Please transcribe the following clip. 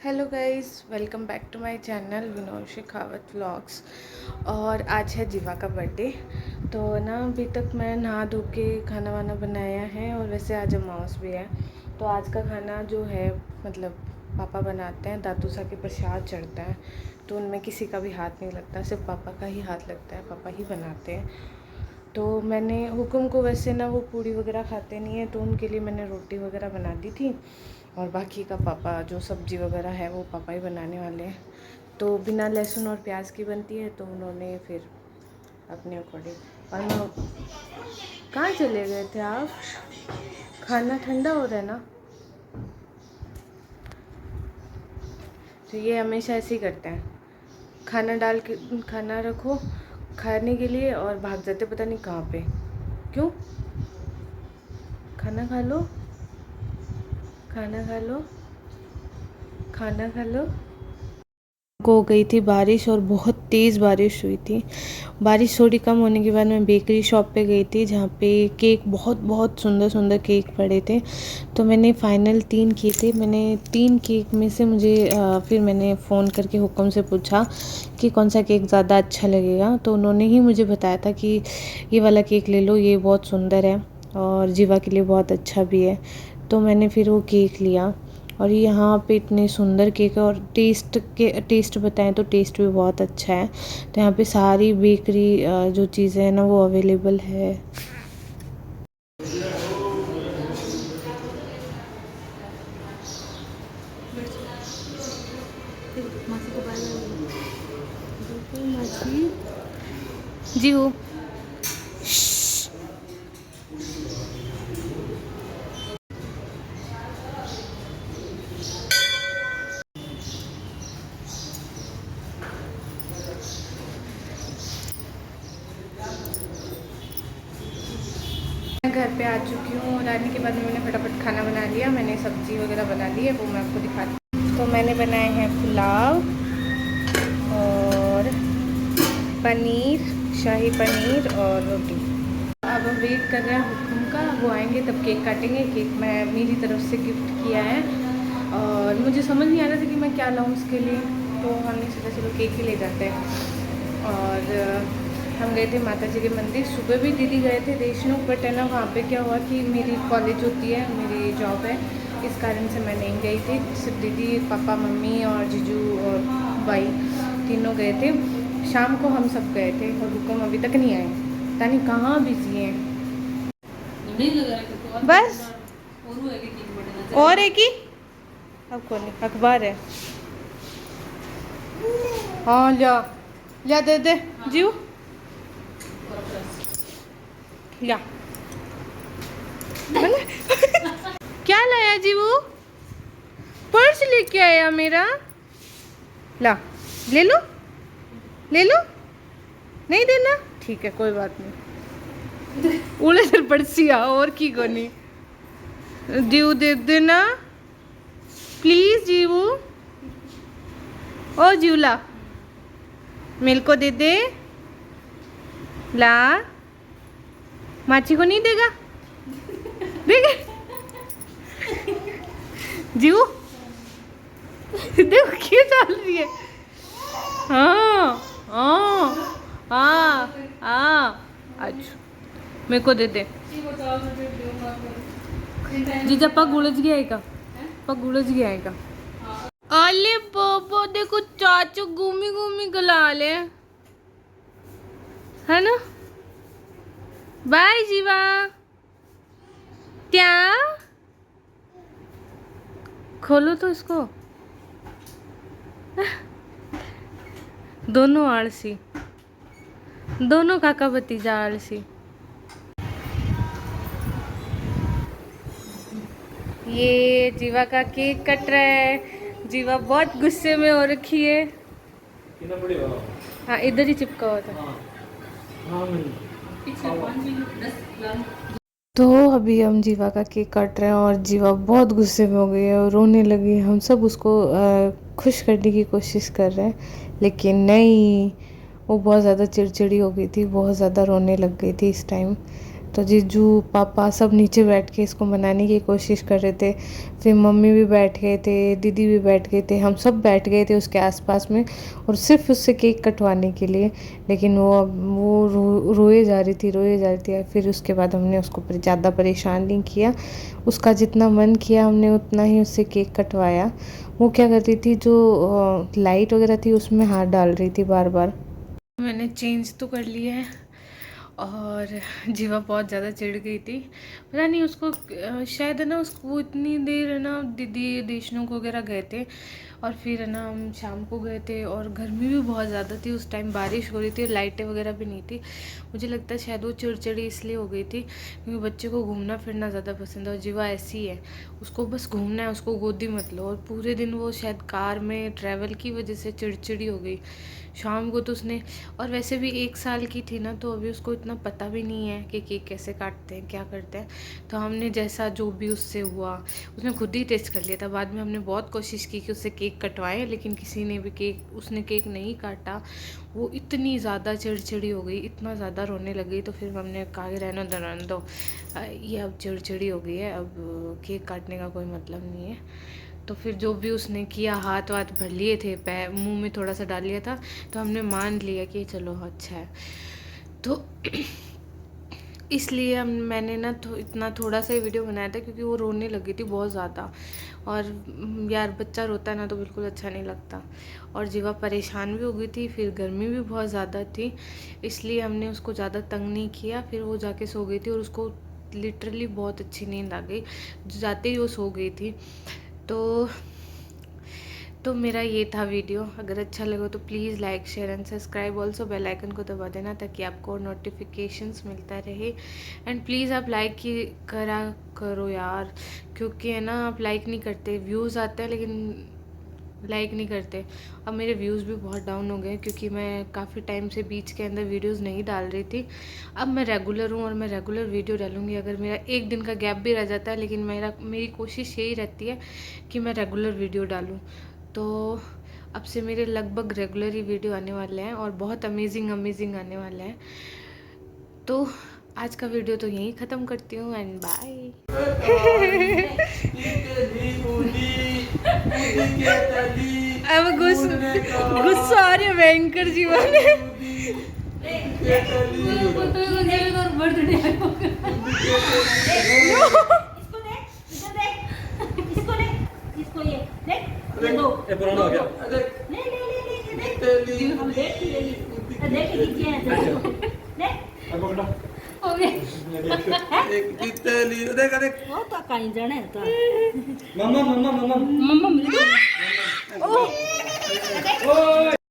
Hello guys, welcome back to my channel Vinod Shekhawat vlogs. और आज है जीवा का बर्थडे। तो ना अभी तक मैं नहा धो के खाना वाना बनाया है और वैसे आज अमावस भी है। तो आज का खाना जो है मतलब पापा बनाते हैं, दादू सा के प्रसाद चढ़ता है तो उनमें किसी का भी हाथ नहीं लगता, सिर्फ पापा का ही हाथ लगता है, पापा ही बनाते हैं। तो मैंने हुक्म को वैसे ना वो पूड़ी वगैरह खाते नहीं है तो उनके लिए मैंने रोटी वगैरह बना दी थी और बाकी का पापा जो सब्ज़ी वगैरह है वो पापा ही बनाने वाले हैं। तो बिना लहसुन और प्याज की बनती है तो उन्होंने फिर अपने अकॉर्डिंग। और मैं कहाँ चले गए थे आप? खाना ठंडा हो रहा है ना। तो ये हमेशा ऐसे ही करते हैं, खाना डाल के खाना रखो खाने के लिए और भाग जाते पता नहीं कहाँ पे। क्यों? खाना खा लो, खाना खा लो, खाना खा लो। हो गई थी बारिश और बहुत तेज़ बारिश हुई थी। बारिश थोड़ी कम होने के बाद मैं बेकरी शॉप पे गई थी जहाँ पे केक बहुत बहुत सुंदर सुंदर केक पड़े थे। तो मैंने फ़ाइनल 3 किए थे। मैंने 3 केक में से मुझे फिर मैंने फ़ोन करके हुक्म से पूछा कि कौन सा केक ज़्यादा अच्छा लगेगा। तो उन्होंने ही मुझे बताया था कि ये वाला केक ले लो, ये बहुत सुंदर है और जीवा के लिए बहुत अच्छा भी है। तो मैंने फिर वो केक लिया और यहाँ पे इतने सुंदर केक है और टेस्ट बताएं तो टेस्ट भी बहुत अच्छा है। तो यहाँ पे सारी बेकरी जो चीज़ें हैं ना वो अवेलेबल है। जी वो मैं घर पे आ चुकी हूँ और आने के बाद मैंने फटाफट खाना बना लिया। मैंने सब्ज़ी वगैरह बना ली है, वो मैं आपको दिखाती हूँ। तो मैंने बनाए हैं पुलाव और पनीर, शाही पनीर और रोटी। अब हम वेट कर रहे हैं हुक्म का, वो आएंगे तब केक काटेंगे। केक मैं मेरी तरफ से गिफ्ट किया है और मुझे समझ नहीं आ रहा था कि मैं क्या लाऊं उसके लिए, तो हमने सोचा चलो केक ही ले जाते हैं। और हम गए थे माता जी के मंदिर। सुबह भी दीदी गए थे देशनू, बट है ना वहाँ पे क्या हुआ कि मेरी कॉलेज होती है, मेरी जॉब है, इस कारण से मैं नहीं गई थी। सिर्फ दीदी, पापा, मम्मी और जीजू और भाई तीनों गए थे। शाम को हम सब गए थे और हुक्म अभी तक नहीं आए, पता नहीं कहाँ बिजी हैं। बस और एक ही अब कौन अखबार है। हाँ लिया लिया, दे दे जीव लिया। क्या लाया जीवू? पर्स लेके आया मेरा। ला, ले लो ले लो। नहीं देना, ठीक है कोई बात नहीं। उड़े फिर पर्सिया और की कोनी जीव दे देना प्लीज। जीवू ओ जीवला मेरे को दे दे। ला, माची को नहीं देगा? देगा जीवू। देखो क्या चल रही है। हाँ हाँ हाँ हाँ, अच्छा मेरे को दे दे। जीजा पग उलझ गया है का? पग उलझ गया है का? अले बाबा देखो चाचू घूमी घूमी गला ले, है ना। बाय जीवा। क्या खोलो तो इसको। दोनों आलसी, दोनों काका भतीजा आलसी। ये जीवा का केक कट रहा है। जीवा बहुत गुस्से में हो रखी है। हाँ इधर ही चिपका हुआ था। तो अभी हम जीवा का केक काट रहे हैं और जीवा बहुत गुस्से में हो गई है और रोने लगी है। हम सब उसको खुश करने की कोशिश कर रहे हैं लेकिन नहीं, वो बहुत ज़्यादा चिड़चिड़ी हो गई थी, बहुत ज़्यादा रोने लग गई थी इस टाइम। तो जीजू पापा सब नीचे बैठ के इसको मनाने की कोशिश कर रहे थे। फिर मम्मी भी बैठ गए थे, दीदी भी बैठ गए थे, हम सब बैठ गए थे उसके आसपास में, और सिर्फ उससे केक कटवाने के लिए। लेकिन वो रोए जा रही थी। फिर उसके बाद हमने उसको ज़्यादा परेशान नहीं किया, उसका जितना मन किया हमने उतना ही उससे केक कटवाया। वो क्या करती थी, जो लाइट वगैरह थी उसमें हाथ डाल रही थी बार बार। मैंने चेंज तो कर लिया है, और जीवा बहुत ज़्यादा चिढ़ गई थी। पता नहीं उसको शायद है ना, उसको वो इतनी देर है ना दीदी देशनों वगैरह गए थे, और फिर है ना हम शाम को गए थे, और गर्मी भी बहुत ज़्यादा थी उस टाइम, बारिश हो रही थी, लाइटें वगैरह भी नहीं थी। मुझे लगता है शायद वो चिड़चिड़ी इसलिए हो गई थी क्योंकि बच्चे को घूमना फिरना ज़्यादा पसंद है, और जीवा ऐसी है, उसको बस घूमना है, उसको गोदी मत लो। और पूरे दिन वो शायद कार में ट्रैवल की वजह से चिड़चिड़ी हो गई। शाम को तो उसने, और वैसे भी 1 साल की थी ना, तो अभी उसको इतना पता भी नहीं है कि केक कैसे काटते हैं, क्या करते हैं। तो हमने जैसा जो भी उससे हुआ, उसने खुद ही टेस्ट कर लिया था। बाद में हमने बहुत कोशिश की कि उससे केक कटवाएं, लेकिन किसी ने भी उसने केक नहीं काटा। वो इतनी ज़्यादा चिड़चिड़ी हो गई, इतना ज़्यादा रोने लग गई। तो फिर हमने कहा कि रहने दो, ये अब चिड़चिड़ी हो गई है, अब केक काटने का कोई मतलब नहीं है। तो फिर जो भी उसने किया, हाथ वाथ भर लिए थे, पैर मुंह में थोड़ा सा डाल लिया था, तो हमने मान लिया कि चलो अच्छा है। तो इसलिए मैंने ना इतना थोड़ा सा ही वीडियो बनाया था, क्योंकि वो रोने लगी थी बहुत ज़्यादा। और यार बच्चा रोता है ना तो बिल्कुल अच्छा नहीं लगता। और जीवा परेशान भी हो गई थी, फिर गर्मी भी बहुत ज़्यादा थी, इसलिए हमने उसको ज़्यादा तंग नहीं किया। फिर वो जाके सो गई थी, और उसको लिटरली बहुत अच्छी नींद आ गई, जाते ही वो सो गई थी। तो मेरा ये था वीडियो। अगर अच्छा लगा तो please like share and subscribe, also bell icon को दबा देना ताकि आपको नोटिफिकेशंस मिलता रहे। एंड प्लीज़ आप लाइक की करो यार, क्योंकि है ना आप लाइक नहीं करते, व्यूज़ आते हैं लेकिन लाइक नहीं करते। अब मेरे व्यूज़ भी बहुत डाउन हो गए, क्योंकि मैं काफ़ी टाइम से बीच के अंदर वीडियोस नहीं डाल रही थी। अब मैं रेगुलर हूँ, और मैं रेगुलर वीडियो डालूँगी। अगर मेरा 1 दिन का गैप भी रह जाता है, लेकिन मेरी कोशिश यही रहती है कि मैं रेगुलर वीडियो डालूँ। तो अब से मेरे लगभग रेगुलर ही वीडियो आने वाले हैं, और बहुत अमेजिंग आने वाले हैं। तो आज का वीडियो तो यहीं ख़त्म करती हूँ, एंड बाय। अब गुस्सा आ रही है भयंकर जीवन पुराना हो गया। हो गया वो तो कहीं जाने तो मम्मा मम्मा मिल गई। ओ